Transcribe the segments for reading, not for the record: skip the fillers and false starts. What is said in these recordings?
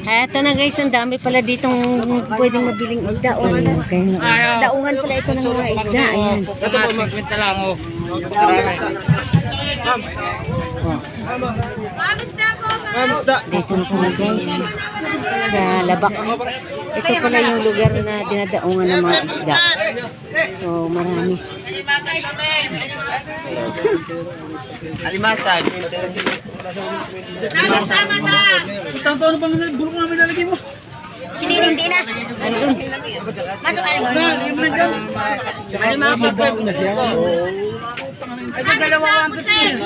Eto na guys, ang dami pala ditong pwedeng mabiling isda. O, daungan pala ito ng mga isda. Ayan. Ito po, magkwenta lang, oh. Dito na kami guys, sa Labak. Ito pala yung lugar na dinadaungan ng mga isda. So, marami. Alimasag. Tanto ano pang bulok namin nalagay mo? Sinininti na. Andun. Yung na dyan. Ano mga pagkak? Ito dalawa 150.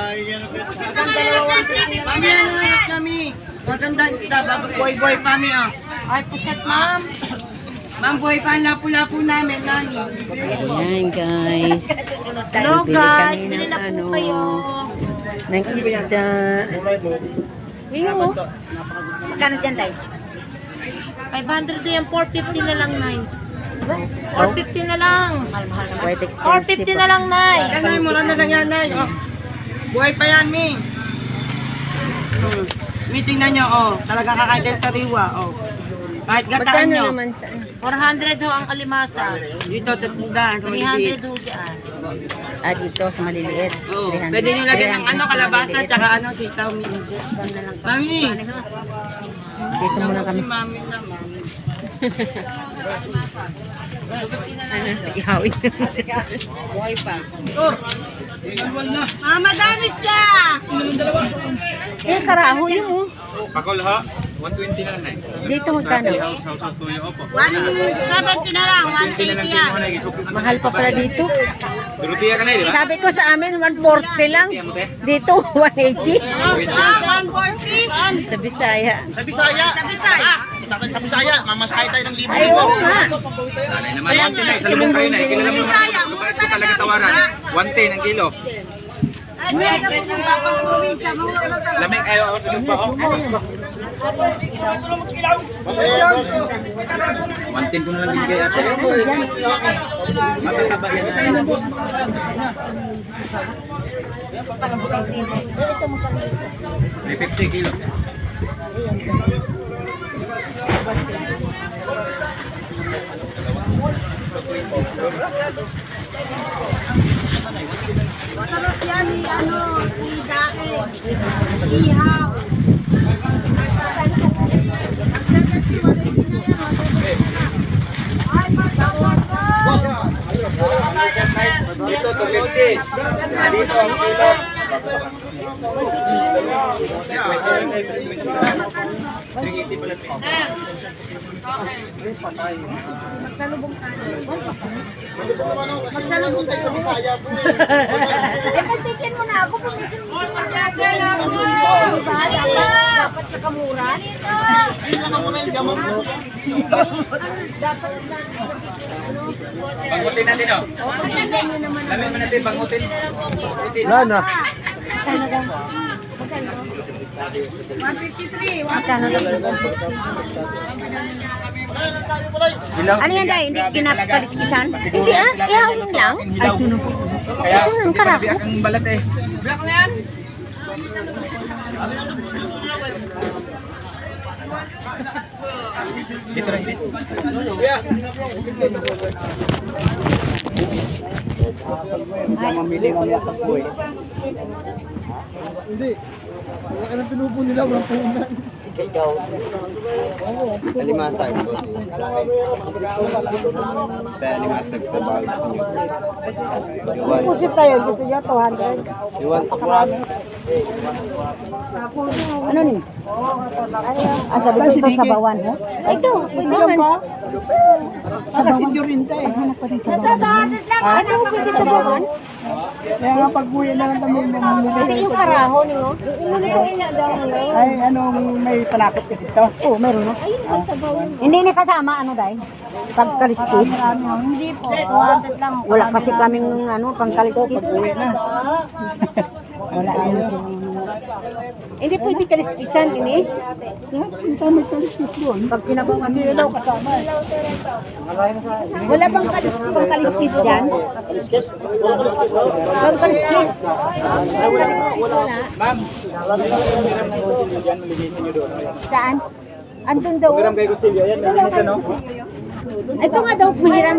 Mami, ano anak kami? Maganda isda, boy pa mi ah. Ay, puset ma'am. Ma'am, boy pa lapu-lapu namin, nani. Ayan guys. Hello guys, Bili bili na kami po ng kayo. ng isda. Ayun o. Magkano dyan, Day? 500 yan, 450 na lang, Nay. 450 na lang. Quite expensive. 450 na lang, Nay. Yan, nay, mura na lang yan, nay. Oh. Buhay pa yan, mi. Mi, tingnan nyo, oh. Talagang kakain sa riwa, oh. Kahit gataan Magkano nyo. naman sa... 400 ho ang kalimasa. Dito sa tindahan, sa maliliit. 300 ho dyan. Ah, dito sa maliliit. Oh, 300. pwede nyo lagyan ng ano, Sa kalabasa, maliliit. tsaka ano, sitaw, mi. Mami. Dito muna kami. Mami naman. Ano, ihawin. Buhay pa. Tor! Iwan na. Madami isda! Eh, karaho yun o. Pakol ha? 120 lang na. Dito magkano? Sausaw tuyo, opo. 170 na lang, 180 yan. Mahal pa pala dito. Durutiya ka na, di ba? Sabi ko sa amin, 140 lang. Dito, 180. 140. Sa Bisaya. Sa Bisaya. Sa Bisaya. Sa Bisaya, mamasahe tayo ng libo. Ay, oo nga. Nanay naman, 110 na. Salubong kayo na. Kilala mo naman. Ito talaga tawaran. 110 ang kilo. Ay, kaya pumunta pang probinsya, mawala na talaga. Lamig ayaw ako sa lupa. 110 ko na lang bigay ate. Matataba yan. May 50 kilo. Masarap yan ni ano, ni Dake. Ihaw. Ay, matawag ka! Dito, 250. Dito ang kilo. Magsalubong tayo sa Bisaya po. Pansikin mo na ako kung may balik ka! Dapat sa kamuran. Hindi lang ako na yung gamot mo. Dapat Bangutin natin o. Lamin mo natin, bangutin. Wala na. 153. Magkano lang? Ano yan, Day? Hindi kinapaliskisan? Hindi ah, ihawin lang. Ay, kaya Ito yung hindi pa karako. nabiyak ang balat eh. Biyak na yan. Dito rin dito. Mamili mamaya takbo eh. Hindi. Wala ka ng pinupo nila, walang puhunan. Ikaw. Alimasag. Alimasag na bagos niyo. Pusit tayo. Gusto niya 200. Iwan to kurami. Ano ni? Ang sabi ko ito sa bawan. Ito, pwede man. Bakit yung rinta eh? Nagdadahanan lang. Ano pwede sa bawan? Kaya nga pag-uwi na lang kami mamili. Hindi yung karahon, no? Ano yung ina daw ngayon? Ay, anong may panakot ka dito? Oo, meron no? Hindi ni kasama, ano dahil? Pagkaliskis? Hindi po. 200 lang. Wala kasi kaming ano, pangkaliskis. Pag-uwi na. Wala ayaw. Hindi pwede kaliskisan, ini. May kaliskis doon. Pag sinabaw kami, Ilaw kasama eh. wala bang pangkaliskis dyan? Pangkaliskis. Pangkaliskis wala. Ma'am. Saan? Andun daw. Hiram kay Kutsilyo. Ayan, nalinis ano? Ito nga daw, mahiram.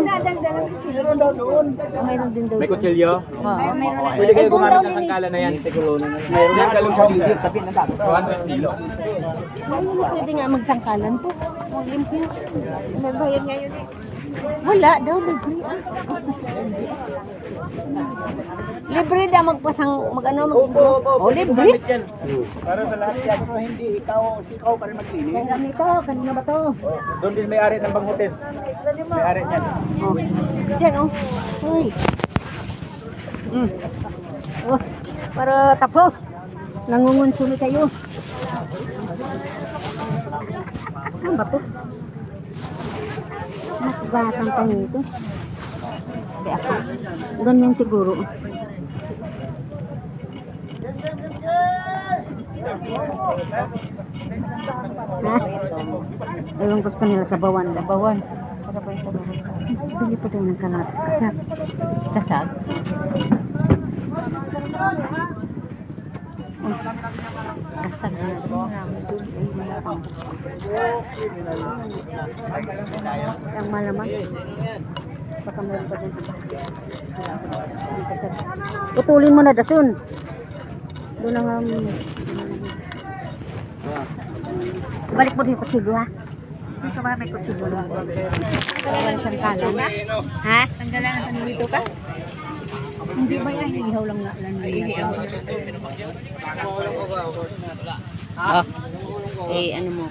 Mayroon din daw. May Kutsilyo. Oo, mayroon. Pwede kayo Ito gumamit daw, ng sangkala na yan. Mayroon yan kalong sa bibig. 200 kilo. pwede nga magsangkalan po. Limpyo. May bayad nga yun eh. Wala daw, libre. Libre daw magpasang, libre. Para sa lahat yan. Pero hindi ikaw pa rin maglinis. Kailan ito? Kanina ba to? Doon din may-ari ng Banghotel. May-ari niyan. Oh. Diyan oh. Uy. Oh, para tapos. Nangungunsuli kayo. Ano ba to? Nakagatan pa nito. Kaya ako. Ganyan siguro. Ha? Ewan ko sa kanila sa bawan. Sa bawan. Para ba yung sa bawan? Bili pa din ng kasag. Kasag? Oh. Kasag na ito. Ang malamang. Baka meron pa din. Kasag. Putulin mo na dasun. Doon ang balik mo din yung kutsilyo ha. Dito ba may kutsilyo lang? Tanggalan ng sangkalan. Ha? Tanggalan ng dito ka? Hindi ba yan? Ihaw lang na. Ihaw. Oh. Eh, ano mo?